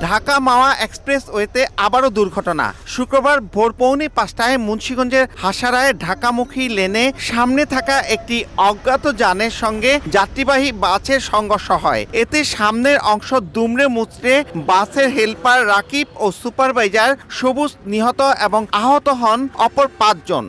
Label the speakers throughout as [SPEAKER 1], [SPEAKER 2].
[SPEAKER 1] ঢাকা মাওয়া এক্সপ্রেসওয়েতে আবারও দুর্ঘটনা। শুক্রবার ভোর পৌনে ৫টায় মুন্সিগঞ্জের হাসারায় ঢাকামুখী লেনে সামনে থাকা একটি অজ্ঞাত যানের সঙ্গে যাত্রীবাহী বাসের সংঘর্ষ হয়। এতে সামনের অংশ দুমড়ে মুচড়ে বাসের হেলপার রাকিব ও সুপারভাইজার সবুজ নিহত এবং আহত হন অপর ৫ জন।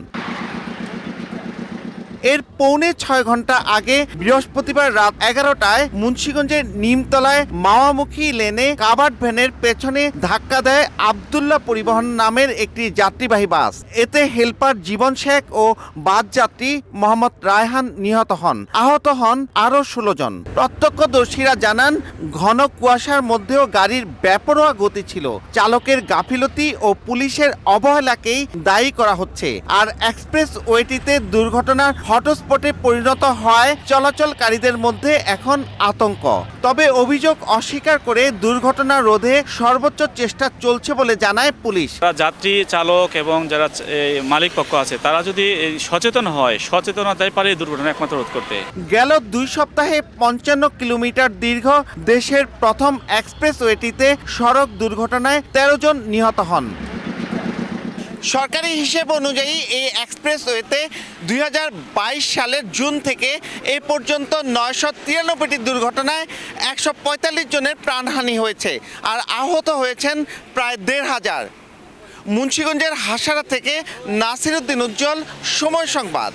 [SPEAKER 1] এর পৌনে ৬ ঘন্টা আগে বৃহস্পতিবার রাত ১১টায় মুন্সিগঞ্জের নিমতলায় মাওয়ামুখী লেনে কাভার্ড ভ্যানের পেছনে ধাক্কা দেয় আব্দুল্লাহ পরিবহন নামের একটি যাত্রীবাহী বাস। এতে হেলপার জীবন শেখ ও বাস যাত্রী মোহাম্মদ রায়হান নিহত হন। আহত হন আরও ১৬ জন। প্রত্যক্ষদর্শীরা জানান, ঘন কুয়াশার মধ্যেও গাড়ির বেপরোয়া গতি ছিল। চালকের গাফিলতি ও পুলিশের অবহেলাকেই দায়ী করা হচ্ছে। আর এক্সপ্রেসওয়েটিতে দুর্ঘটনার হটস্পটে পরিণত হয় চলাচলকারীদের মধ্যে এখন আতঙ্ক। তবে অভিযোগ অস্বীকার করে দুর্ঘটনা রোধে সর্বোচ্চ চেষ্টা চলছে বলে জানায় পুলিশ।
[SPEAKER 2] যাত্রী চালক এবং যারা মালিক পক্ষ আছে তারা যদি সচেতন হয়, সচেতনতায় পারে দুর্ঘটনা একমাত্র রোধ করতে।
[SPEAKER 1] গেল ২ সপ্তাহে ৫৫ কিলোমিটার দীর্ঘ দেশের প্রথম এক্সপ্রেসওয়েটিতে সড়ক দুর্ঘটনায় ১৩ জন নিহত হন। সরকারি হিসেব অনুযায়ী এই এক্সপ্রেসওয়েতে ২০২২ সালের জুন থেকে এ পর্যন্ত ৯৯৩টি দুর্ঘটনায় ১৪৫ জনের প্রাণহানি হয়েছে আর আহত হয়েছেন প্রায় ১৫০০। মুন্সিগঞ্জের হাসারা থেকে নাসিরউদ্দিন উজ্জ্বল, সময় সংবাদ।